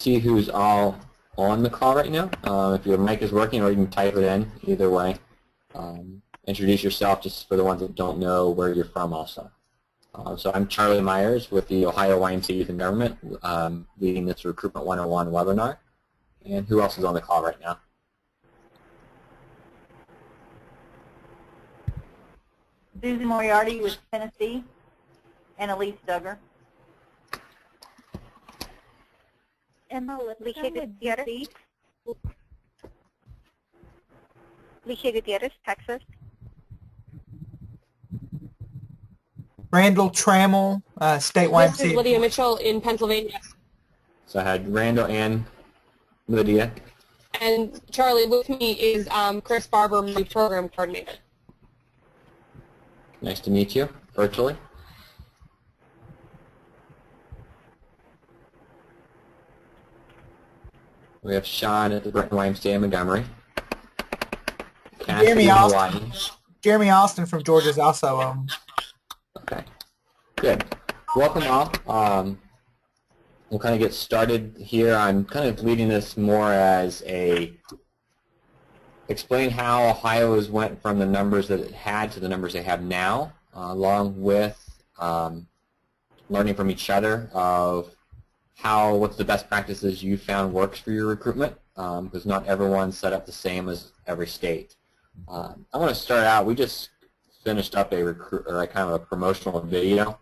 see who's all on the call right now. If your mic is working, or you can type it in, either way. Introduce yourself just for the ones that don't know where you're from also. So I'm Charlie Myers with the Ohio YMCA Youth in Government, leading this Recruitment 101 webinar. And who else is on the call right now? Susan Moriarty with Tennessee, and Elise Duggar. Emma Gutierrez. Ligia Gutierrez, Texas. Randall Trammell, State YMCA. This is Lydia Mitchell in Pennsylvania. So I had Randall and Lydia. And Charlie, with me is Chris Barber, my program coordinator. Nice to meet you, virtually. We have Sean at the Brenton YMCA in Montgomery. Jeremy Austin from Georgia is also Okay, good. Welcome all. We'll kind of get started here. I'm kind of leading this more as a explain how Ohio has went from the numbers that it had to the numbers they have now, along with learning from each other of what's the best practices you found works for your recruitment, because not everyone's set up the same as every state. I want to start out. We just finished up a kind of a promotional video.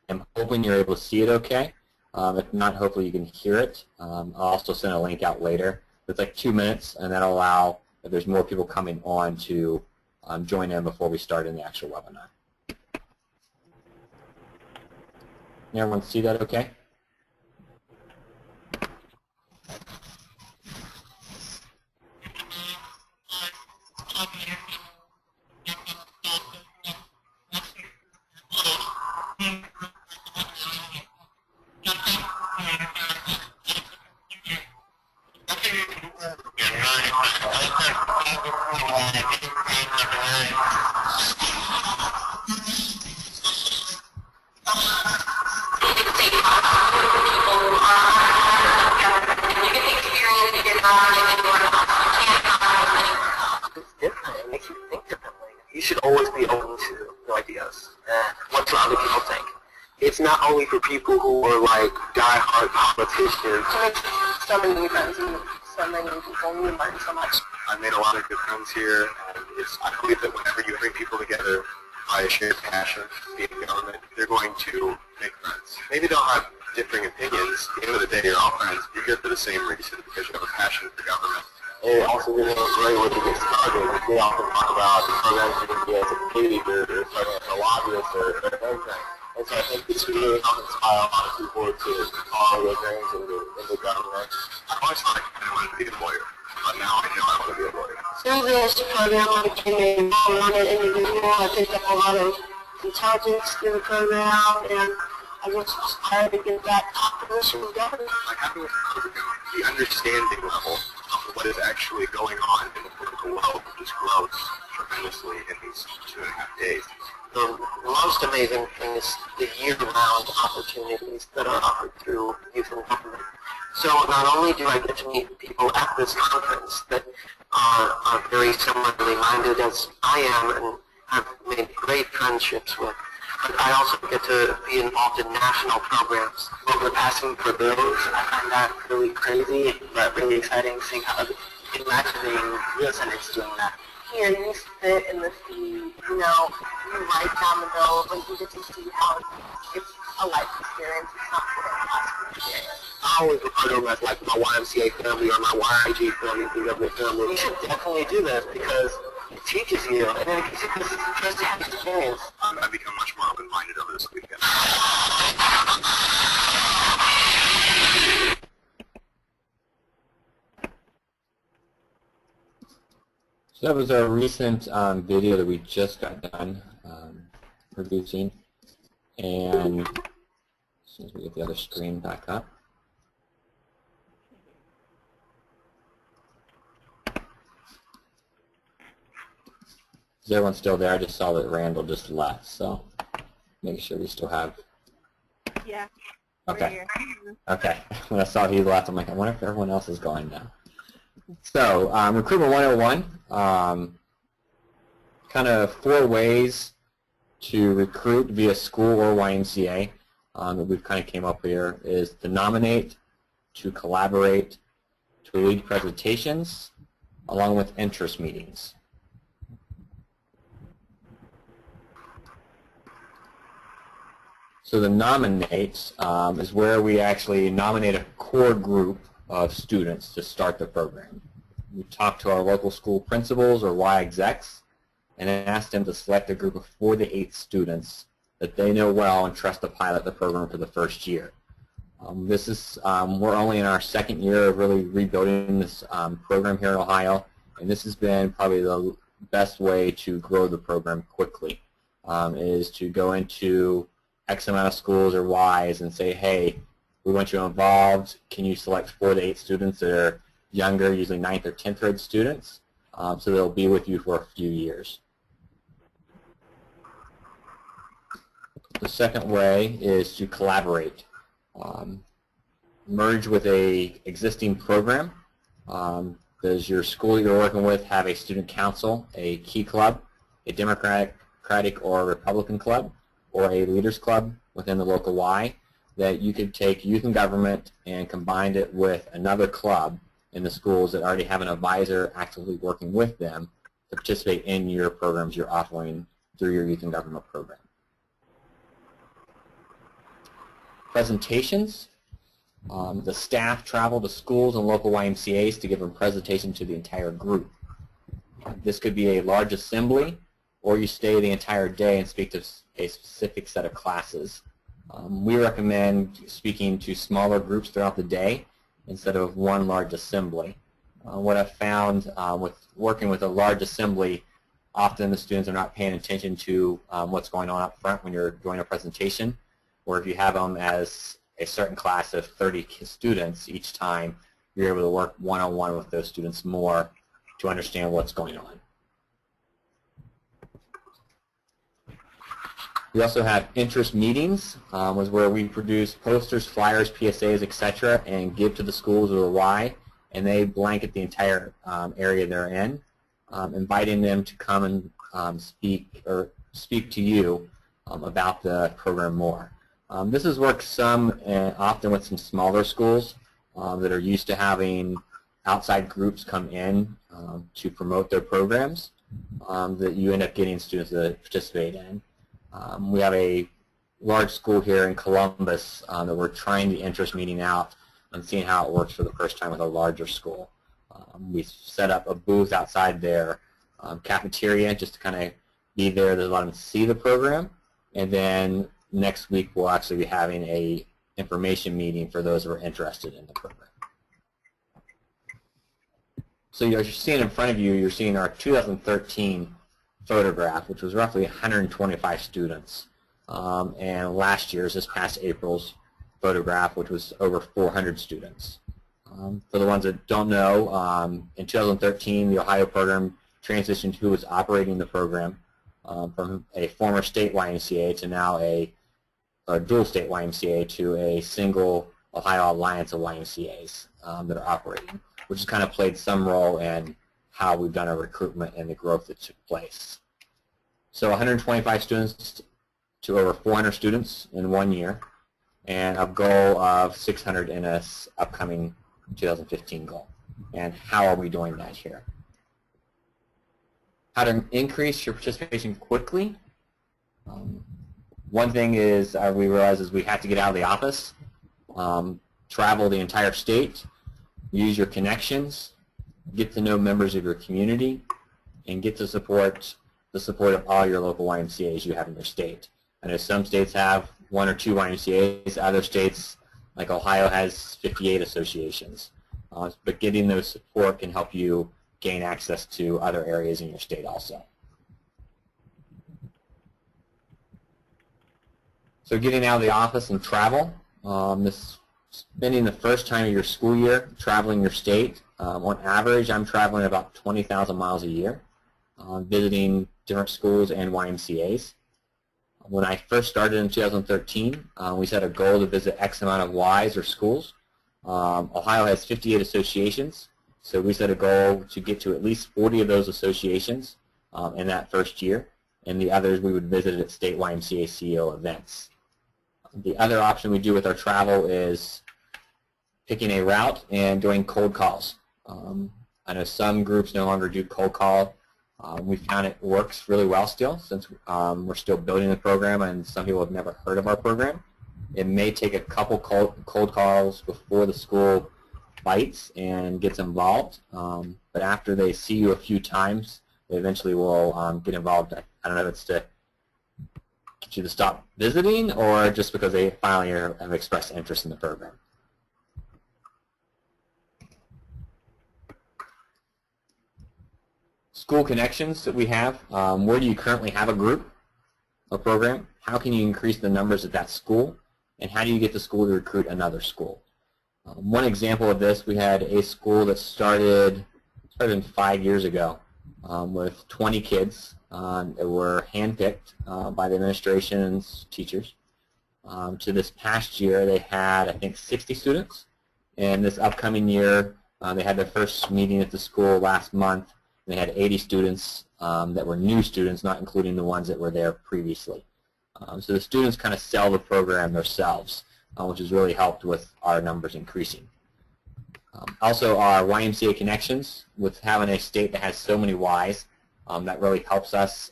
I'm hoping you're able to see it okay. If not, hopefully you can hear it. I'll also send a link out later. It's like 2 minutes, and that'll allow if there's more people coming on to join in before we start in the actual webinar. Can everyone see that okay? It's not only for people who are like die-hard politicians. So many friends and so many people, and you learn so much. I've made a lot of good friends here, and I believe that whenever you bring people together by a shared passion for being in government, they're going to make friends. Maybe they'll have differing opinions. At the end of the day, you're all friends. You're here for the same reason, because you have a passion for government. And also, you know, right when you get started, they often talk about the programs you can be as a community group, or starting as a lobbyist, or anything. And so I think this would really help inspire a lot of people to follow their dreams into government. I always thought I wanted to be a lawyer, but now I know I want to be a lawyer. Through this program, I became a well-rounded individual. I picked up a lot of intelligence through the program, and I just aspired to get that top position in government. Like having a program, the understanding level of what is actually going on in the political world just grows tremendously in these 2.5 days. The most amazing thing is the year-round opportunities that are offered through youth in government. So not only do I get to meet people at this conference that are very similarly minded as I am and have made great friendships with, but I also get to be involved in national programs. What we're passing for bills, I find that really crazy, but really exciting seeing how imagining real senators doing that. Here, you sit in the seat, you know, you write down the bill, but you get to see how it's a life experience. It's not a classroom experience. I always refer to them as like my YMCA family or my YG family, the family. You should definitely do this because it teaches you, and then it gives you this firsthand experience. I've become much more open-minded over this weekend. So that was our recent video that we just got done producing. And as soon as we get the other screen back up. Is everyone still there? I just saw that Randall just left, so make sure we still have. Yeah. Okay. Okay. When I saw he left, I'm like, I wonder if everyone else is going now. So, Recruitment 101, kind of 4 ways to recruit via school or YMCA that we've kind of came up here is to nominate, to collaborate, to lead presentations, along with interest meetings. So the nominate is where we actually nominate a core group of students to start the program. We talk to our local school principals or Y execs and ask them to select a group of 4 to 8 students that they know well and trust to pilot the program for the first year. This is, we're only in our 2nd year of really rebuilding this program here in Ohio, and this has been probably the best way to grow the program quickly, is to go into X amount of schools or Ys and say, hey, we want you involved. Can you select 4 to 8 students that are younger, usually 9th or 10th grade students, so they'll be with you for a few years. The second way is to collaborate. Merge with a existing program. Does your school you're working with have a student council, a key club, a Democratic or Republican club, or a leaders club within the local Y that you could take youth and government and combine it with another club in the schools that already have an advisor actively working with them to participate in your programs you're offering through your youth and government program. Presentations. The staff travel to schools and local YMCAs to give a presentation to the entire group. This could be a large assembly, or you stay the entire day and speak to a specific set of classes. We recommend speaking to smaller groups throughout the day instead of one large assembly. What I've found with working with a large assembly, often the students are not paying attention to what's going on up front when you're doing a presentation, or if you have them as a certain class of 30 students each time, you're able to work one-on-one with those students more to understand what's going on. We also have interest meetings, was where we produce posters, flyers, PSAs, etc., and give to the schools or the Y, and they blanket the entire area they're in, inviting them to come and speak to you about the program more. This has worked some often with some smaller schools that are used to having outside groups come in to promote their programs that you end up getting students to participate in. We have a large school here in Columbus that we're trying the interest meeting out and seeing how it works for the first time with a larger school. We set up a booth outside their cafeteria just to kind of be there to let them see the program, and then next week we'll actually be having a information meeting for those who are interested in the program. So as you're seeing in front of you, you're seeing our 2013 photograph, which was roughly 125 students. And last year's, this past April's photograph, which was over 400 students. For the ones that don't know, in 2013, the Ohio program transitioned who was operating the program from a former state YMCA to now a dual state YMCA to a single Ohio alliance of YMCAs that are operating, which has kind of played some role in how we've done our recruitment and the growth that took place. So 125 students to over 400 students in 1 year, and a goal of 600 in this upcoming 2015 goal. And how are we doing that here? How to increase your participation quickly? One thing is we realize is we have to get out of the office, travel the entire state, use your connections, get to know members of your community, and get to support the support of all your local YMCAs you have in your state. I know some states have 1 or 2 YMCAs, other states like Ohio has 58 associations. But getting those support can help you gain access to other areas in your state also. So getting out of the office and travel, spending the first time of your school year traveling your state. On average, I'm traveling about 20,000 miles a year, visiting different schools and YMCAs. When I first started in 2013, we set a goal to visit X amount of Ys or schools. Ohio has 58 associations, so we set a goal to get to at least 40 of those associations in that first year, and the others we would visit at state YMCA CEO events. The other option we do with our travel is picking a route and doing cold calls. I know some groups no longer do cold call. We found it works really well still, since we're still building the program and some people have never heard of our program. It may take a couple cold calls before the school bites and gets involved, but after they see you a few times, they eventually will get involved. I don't know if it's to get you to stop visiting or just because they finally have expressed interest in the program. School connections that we have. Where do you currently have a group or program? How can you increase the numbers at that school? And how do you get the school to recruit another school? One example of this, we had a school that started 5 years ago with 20 kids that were handpicked by the administration and teachers. To this past year, they had, I think, 60 students. And this upcoming year, they had their first meeting at the school last month. They had 80 students that were new students, not including the ones that were there previously. So the students kind of sell the program themselves, which has really helped with our numbers increasing. Also, our YMCA connections, with having a state that has so many Ys, that really helps us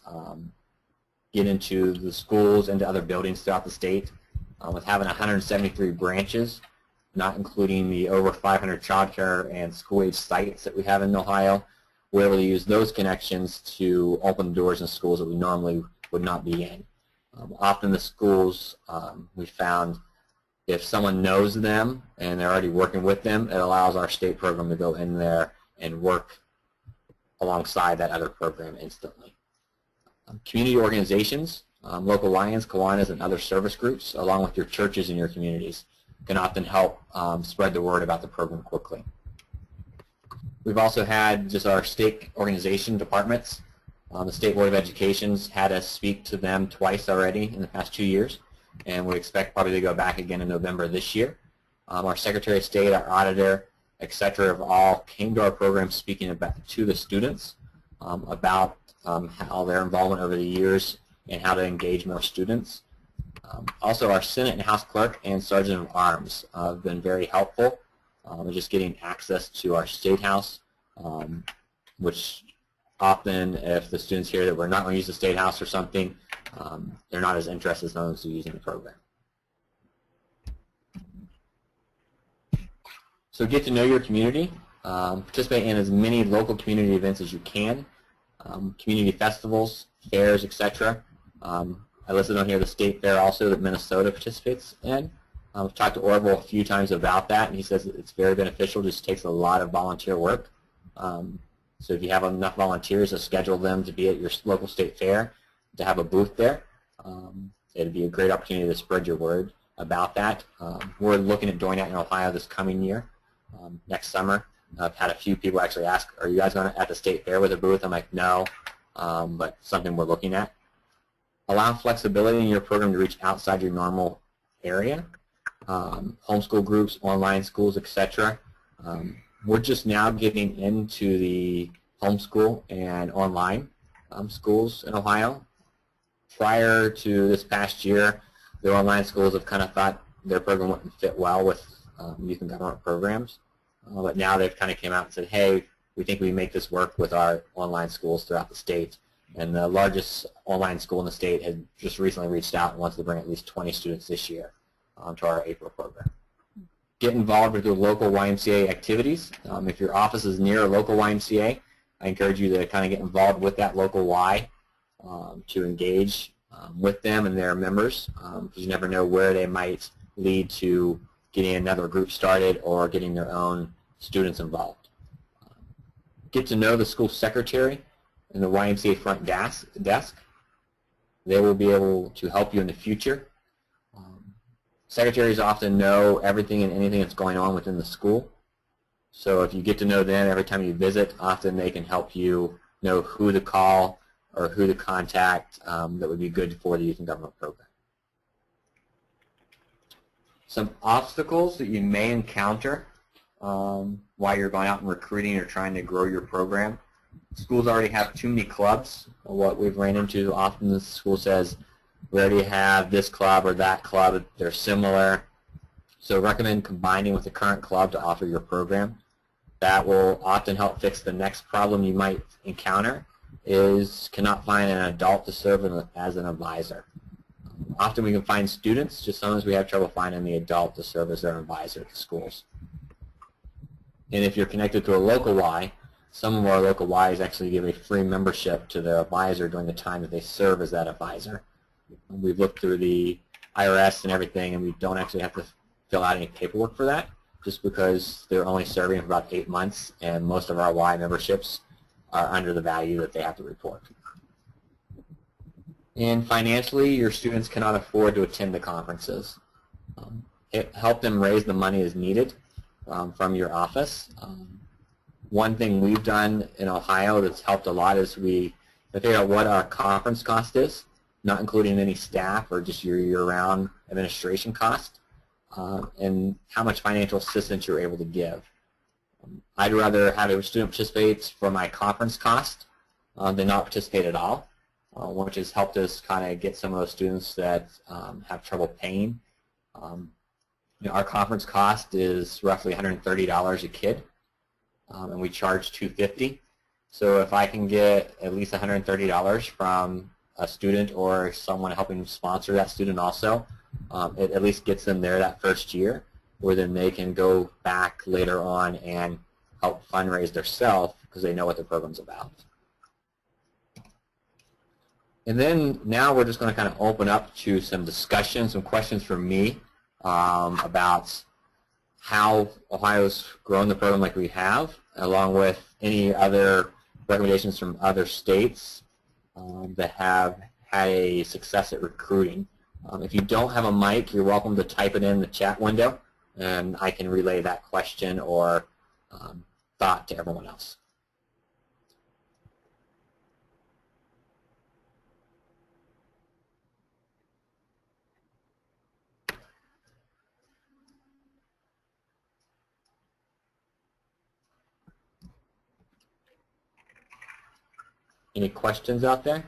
get into the schools and to other buildings throughout the state. With having 173 branches, not including the over 500 child care and school-age sites that we have in Ohio, we're able to use those connections to open doors in schools that we normally would not be in. Often the schools, we found if someone knows them and they're already working with them, it allows our state program to go in there and work alongside that other program instantly. Community organizations, local Lions, Kiwanis, and other service groups, along with your churches and your communities, can often help spread the word about the program quickly. We've also had just our state organization departments. The State Board of Education's had us speak to them twice already in the past 2 years, and we expect probably to go back again in November this year. Our Secretary of State, our auditor, etc., have all came to our program speaking about to the students about how their involvement over the years and how to engage more students. Also, our Senate and House Clerk and Sergeant of Arms have been very helpful. Just getting access to our State House, which often if the students hear that we're not going to use the State House or something, they're not as interested as those who are using the program. So get to know your community. Participate in as many local community events as you can, community festivals, fairs, etc. I listed on here the state fair also that Minnesota participates in. I've talked to Orville a few times about that, and he says it's very beneficial. It just takes a lot of volunteer work. So if you have enough volunteers to schedule them to be at your local state fair, to have a booth there, it'd be a great opportunity to spread your word about that. We're looking at doing that in Ohio this coming year, next summer. I've had a few people actually ask, are you guys going to at the state fair with a booth? I'm like, no, but something we're looking at. Allow flexibility in your program to reach outside your normal area. Homeschool groups, online schools, etc. We're just now getting into the homeschool and online schools in Ohio. Prior to this past year, the online schools have kind of thought their program wouldn't fit well with youth and government programs. But now they've kind of came out and said, hey, we think we make this work with our online schools throughout the state. And the largest online school in the state had just recently reached out and wants to bring at least 20 students this year to our April program. Get involved with your local YMCA activities. If your office is near a local YMCA, I encourage you to kind of get involved with that local Y to engage with them and their members, because you never know where they might lead to getting another group started or getting their own students involved. Get to know the school secretary and the YMCA front desk. They will be able to help you in the future. Secretaries often know everything and anything that's going on within the school. So if you get to know them every time you visit, often they can help you know who to call or who to contact that would be good for the youth and government program. Some obstacles that you may encounter while you're going out and recruiting or trying to grow your program. Schools already have too many clubs. What we've ran into often, the school says, we already have this club or that club, they're similar. So recommend combining with the current club to offer your program. That will often help fix the next problem you might encounter, is cannot find an adult to serve as an advisor. Often we can find students, just sometimes we have trouble finding the adult to serve as their advisor at the schools. And if you're connected to a local Y, some of our local Ys actually give a free membership to their advisor during the time that they serve as that advisor. We've looked through the IRS and everything, and we don't actually have to fill out any paperwork for that, just because they're only serving for about 8 months, and most of our Y memberships are under the value that they have to report. And financially, your students cannot afford to attend the conferences. Help them raise the money as needed from your office. One thing we've done in Ohio that's helped a lot is we figure out what our conference cost is, not including any staff or just your year-round administration cost, and how much financial assistance you're able to give. I'd rather have a student participate for my conference cost than not participate at all, which has helped us kind of get some of those students that have trouble paying. Our conference cost is roughly $130 a kid, and we charge $250. So if I can get at least $130 from a student or someone helping sponsor that student also, it at least gets them there that first year, where then they can go back later on and help fundraise themselves because they know what the program's about. And then now we're just going to kind of open up to some discussion, some questions from me about how Ohio's grown the program like we have, along with any other recommendations from other states that have had a success at recruiting. If you don't have a mic, you're welcome to type it in the chat window, and I can relay that question or thought to everyone else. Any questions out there?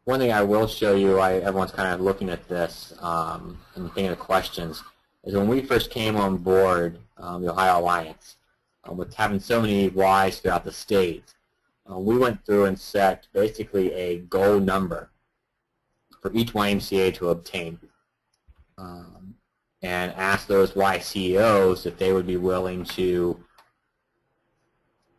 One thing I will show you, everyone's kind of looking at this and thinking of questions, is when we first came on board the Ohio Alliance, with having so many Ys throughout the state, we went through and set basically a goal number for each YMCA to obtain. And ask those Y CEOs if they would be willing to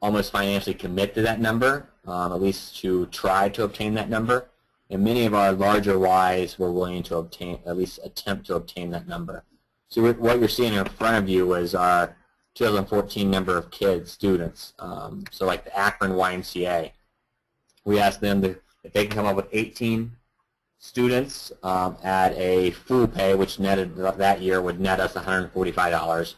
almost financially commit to that number, at least to try to obtain that number. And many of our larger Ys were willing to obtain, at least attempt to obtain that number. So what you're seeing in front of you is our 2014 number of kids, students. So like the Akron YMCA, we asked them if they can come up with 18 students at a full pay, which netted that year would net us $145,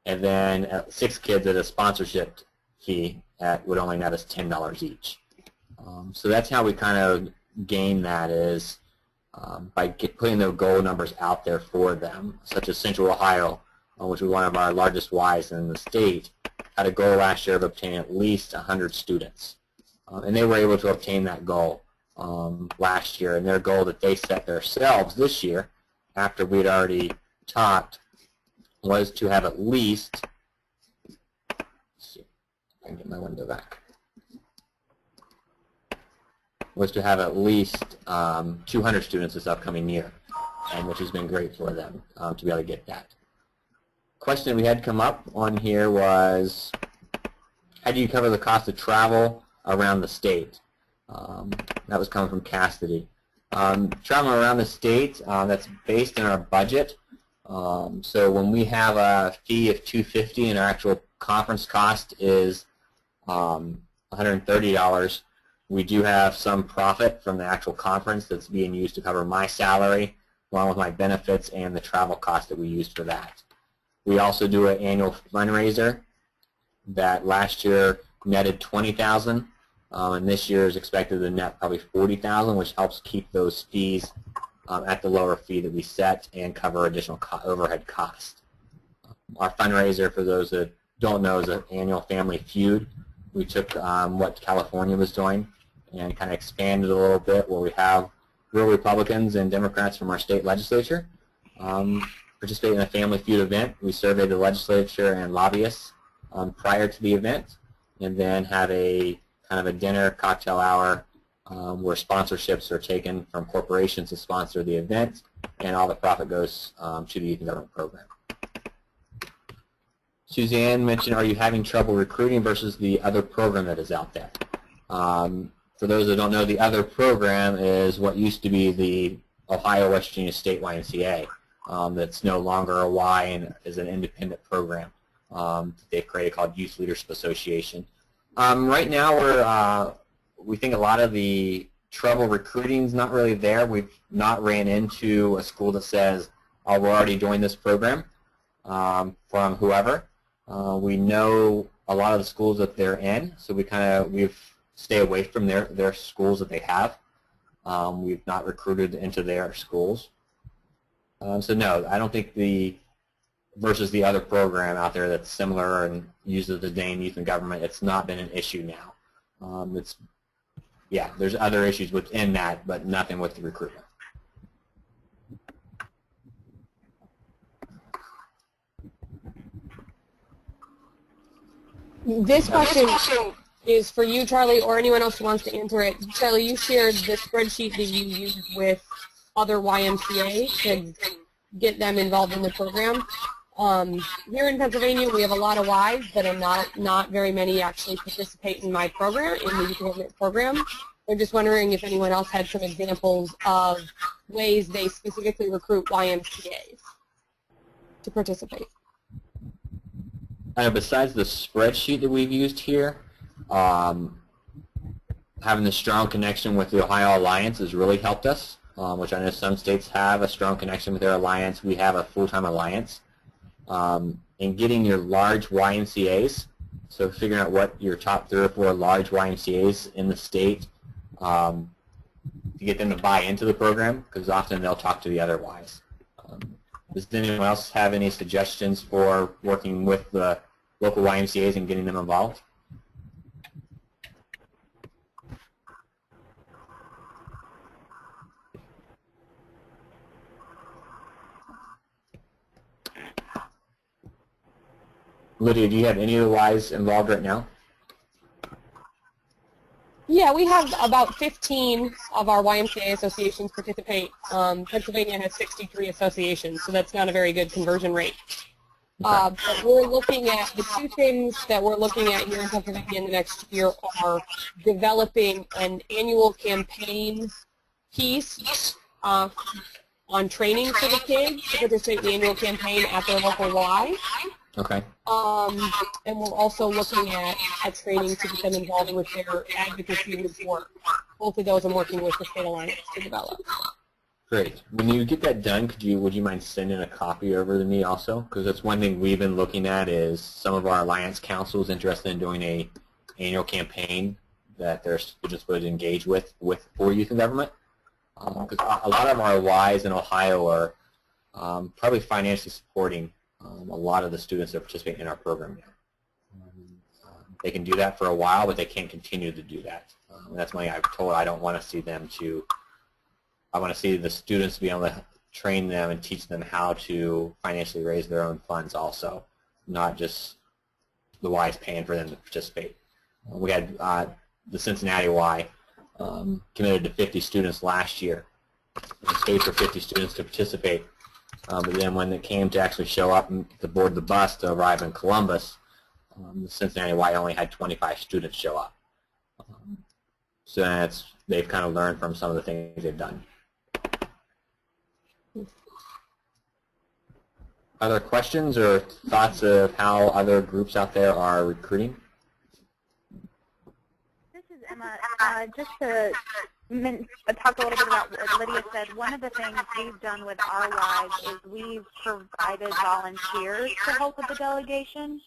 and then 6 kids at a sponsorship fee would only net us $10 each. So that's how we kind of gain that, is by putting the goal numbers out there for them, such as Central Ohio, which was one of our largest Ys in the state, had a goal last year of obtaining at least 100 students, and they were able to obtain that goal last year, and their goal that they set themselves this year, after we'd already talked, was to have at least, let's see if I can get my window back, was to have at least 200 students this upcoming year, which has been great for them to be able to get that. Question we had come up on here was, how do you cover the cost of travel around the state? That was coming from Cassidy. Traveling around the state, that's based in our budget. So when we have a fee of $250 and our actual conference cost is $130, we do have some profit from the actual conference that's being used to cover my salary, along with my benefits and the travel cost that we used for that. We also do an annual fundraiser that last year netted $20,000, and this year is expected to net probably $40,000, which helps keep those fees at the lower fee that we set and cover additional overhead costs. Our fundraiser, for those that don't know, is an annual family feud. We took what California was doing and kind of expanded a little bit, where we have real Republicans and Democrats from our state legislature participate in a family feud event. We survey the legislature and lobbyists prior to the event, and then have a kind of a dinner cocktail hour where sponsorships are taken from corporations to sponsor the event, and all the profit goes to the youth and government program. Suzanne mentioned, are you having trouble recruiting versus the other program that is out there? For those that don't know, the other program is what used to be the Ohio West Virginia State YMCA. That's no longer a Y and is an independent program that they've created called Youth Leadership Association. Right now, we think a lot of the trouble recruiting is not really there. We've not ran into a school that says, oh, we're already joined this program from whoever. We know a lot of the schools that they're in, so we've stay away from their schools that they have. We've not recruited into their schools. So no, I don't think versus the other program out there that's similar and uses the name Youth and Government, it's not been an issue now. Yeah, there's other issues within that, but nothing with the recruitment. This question is for you, Charlie, or anyone else who wants to answer it. Charlie, you shared the spreadsheet that you used with other YMCA to get them involved in the program. Here in Pennsylvania, we have a lot of Ys, but not very many actually participate in my program, in the youth development program. I'm just wondering if anyone else had some examples of ways they specifically recruit YMCAs to participate. Besides the spreadsheet that we've used here, having the strong connection with the Ohio Alliance has really helped us, which I know some states have a strong connection with their alliance. We have a full-time alliance. In getting your large YMCAs, so figuring out what your top 3 or 4 large YMCAs in the state, to get them to buy into the program, because often they'll talk to the other Ys. Does anyone else have any suggestions for working with the local YMCAs and getting them involved? Lydia, do you have any of the Ys involved right now? Yeah, we have about 15 of our YMCA associations participate. Pennsylvania has 63 associations, so that's not a very good conversion rate. But we're looking at the 2 things that we're looking at here in Pennsylvania in the next year are developing an annual campaign piece on training for the kids to participate in the annual campaign at their local Y. Okay. And we're also looking at training to get them involved with their advocacy work. Both of those I'm working with the State Alliance to develop. Great. When you get that done, would you mind sending a copy over to me also? Because that's one thing we've been looking at is some of our alliance councils interested in doing a annual campaign that their students would engage with for youth and government. Because a lot of our Ys in Ohio are probably financially supporting a lot of the students that participate in our program now. They can do that for a while, but they can't continue to do that. And that's why I've told I don't want to see them I want to see the students be able to train them and teach them how to financially raise their own funds also, not just the Ys paying for them to participate. We had the Cincinnati Y committed to 50 students last year. It paid for 50 students to participate. But then when it came to actually show up to board the bus to arrive in Columbus, the Cincinnati Y only had 25 students show up. So they've kind of learned from some of the things they've done. Other questions or thoughts of how other groups out there are recruiting? This is Emma. Just to talk a little bit about what Lydia said. One of the things we've done with our wives is we've provided volunteers to help with the delegation,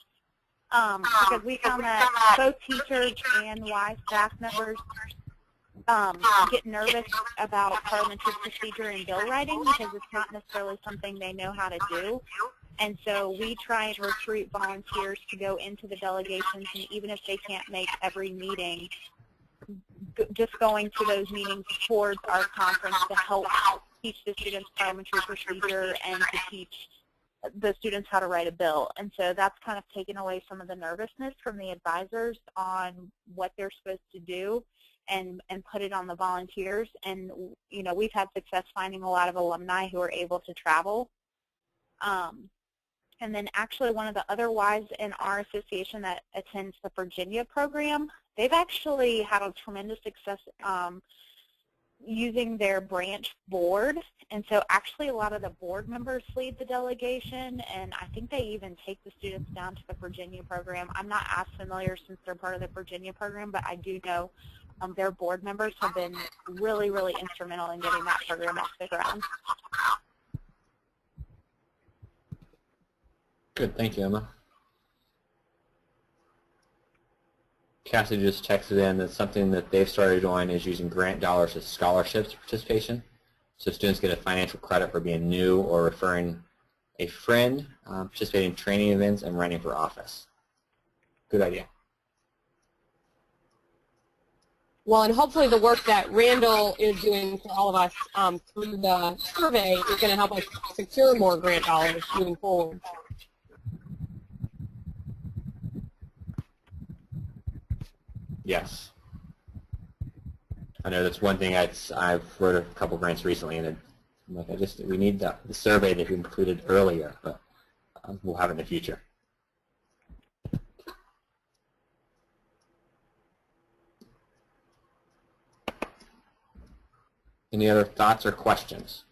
because we found that both teachers and Y staff members get nervous about parliamentary procedure and bill writing because it's not necessarily something they know how to do. And so we try and recruit volunteers to go into the delegations, and even if they can't make every meeting, just going to those meetings towards our conference to help teach the students parliamentary procedure and to teach the students how to write a bill. And so that's kind of taken away some of the nervousness from the advisors on what they're supposed to do, and put it on the volunteers. And, you know, we've had success finding a lot of alumni who are able to travel. And then actually one of the other Ys in our association that attends the Virginia program, they've actually had a tremendous success using their branch board. And so actually a lot of the board members lead the delegation, and I think they even take the students down to the Virginia program. I'm not as familiar since they're part of the Virginia program, but I do know their board members have been really, really instrumental in getting that program off the ground. Good, thank you, Emma. Cassie just texted in that something that they've started doing is using grant dollars as scholarships for participation. So students get a financial credit for being new or referring a friend, participating in training events, and running for office. Good idea. Well, and hopefully the work that Randall is doing for all of us through the survey is going to help us secure more grant dollars moving forward. Yes. I know that's one thing I've wrote a couple grants recently, and I'm like, we need the survey to be included earlier, but we'll have it in the future. Any other thoughts or questions?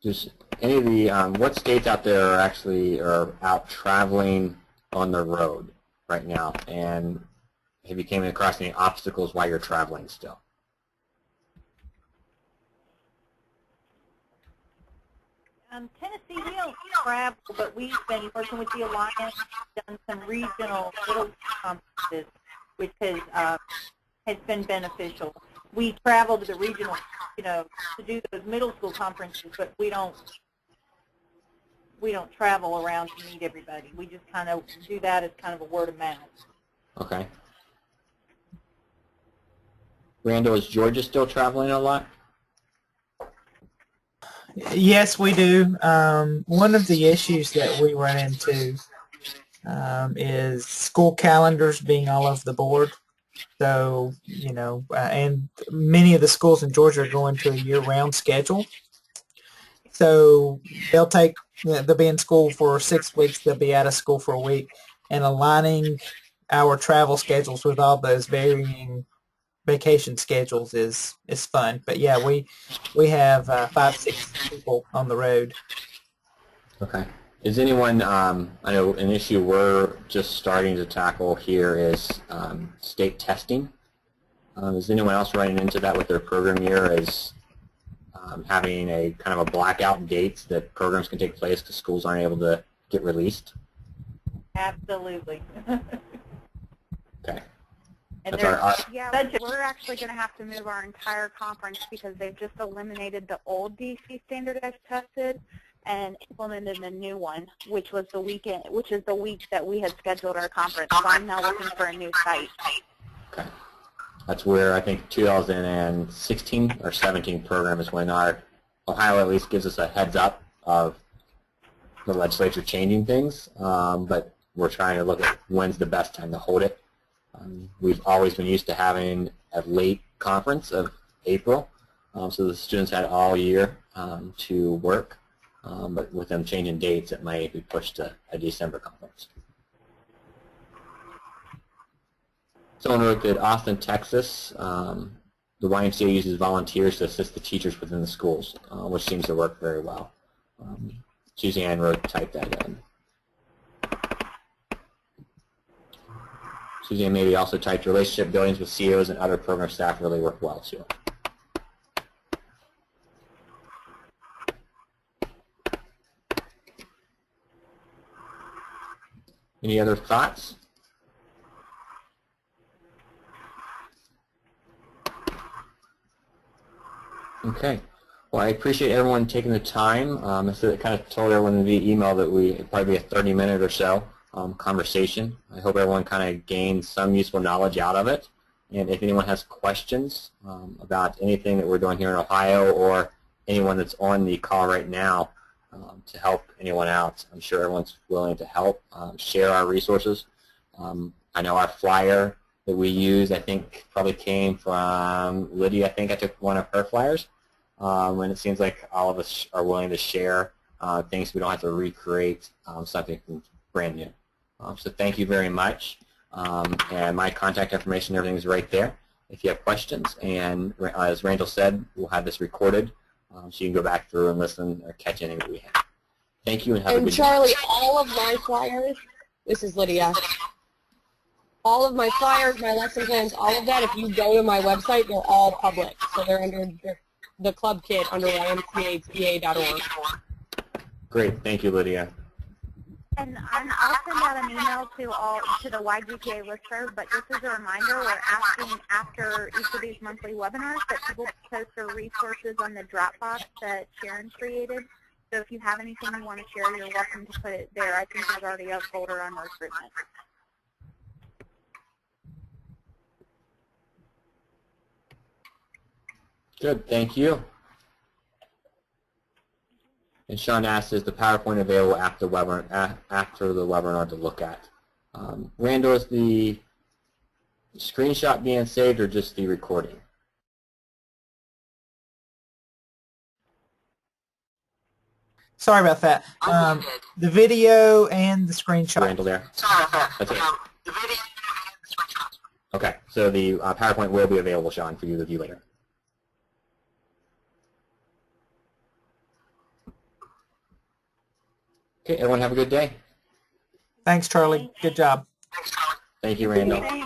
Just any of the what states out there are actually out traveling on the road right now, and have you came across any obstacles while you're traveling still? Tennessee, we don't travel, but we've been working with the Alliance, done some regional middle conferences, which has been beneficial. We travel to the regional, to do those middle school conferences, but we don't travel around to meet everybody. We just kind of do that as kind of a word of mouth. Okay. Randall, is Georgia still traveling a lot? Yes, we do. One of the issues that we run into is school calendars being all over the board. So, and many of the schools in Georgia are going to a year-round schedule. So they'll be in school for 6 weeks, they'll be out of school for a week, and aligning our travel schedules with all those varying vacation schedules is fun. But yeah, we have 5-6 people on the road. Okay. Is anyone, I know an issue we're just starting to tackle here is state testing. Is anyone else running into that with their program year, as having a kind of a blackout dates that programs can take place because schools aren't able to get released? Absolutely. Okay. And we're actually going to have to move our entire conference because they've just eliminated the old DC standardized tested and implemented a new one, which is the week that we had scheduled our conference. So I'm now looking for a new site. Okay. That's where I think 2016 or 17 program is when our Ohio at least gives us a heads up of the legislature changing things, but we're trying to look at when's the best time to hold it. We've always been used to having a late conference of April, so the students had all year to work, but with them changing dates, it might be pushed to a December conference. Someone wrote that Austin, Texas, the YMCA uses volunteers to assist the teachers within the schools, which seems to work very well. Suzanne typed that in. Suzanne maybe also typed relationship buildings with CEOs and other program staff really work well too. Any other thoughts? Okay. Well, I appreciate everyone taking the time. I kind of told everyone via email that it'd probably be a 30-minute or so conversation. I hope everyone kind of gained some useful knowledge out of it. And if anyone has questions about anything that we're doing here in Ohio, or anyone that's on the call right now to help anyone out, I'm sure everyone's willing to help share our resources. I know our flyer that we use, I think, probably came from Lydia. I think I took one of her flyers. And it seems like all of us are willing to share things. We don't have to recreate something brand new. So thank you very much. And my contact information, everything is right there if you have questions. And as Randall said, we'll have this recorded so you can go back through and listen or catch anything that we have. Thank you and have a good day. And Charlie, all of my flyers, this is Lydia, all of my flyers, my lesson plans, all of that, if you go to my website, they're all public. So they're under the club kit under YMCA.org. Great. Thank you, Lydia. And I'll send out an email to the YGPA listserv, but just as a reminder, we're asking after each of these monthly webinars that people post their resources on the Dropbox that Sharon created. So if you have anything you want to share, you're welcome to put it there. I think there's already a folder on recruitment. Good. Thank you. And Sean asks, is the PowerPoint available after the webinar to look at? Randall, is the screenshot being saved or just the recording? Sorry about that. The video and the screenshot. Randall there? Sorry about that. That's it. The video and the screenshots. Okay. So the PowerPoint will be available, Sean, for you to view later. Okay, everyone have a good day. Thanks, Charlie. Good job. Thanks, Charlie. Thank you, Randall.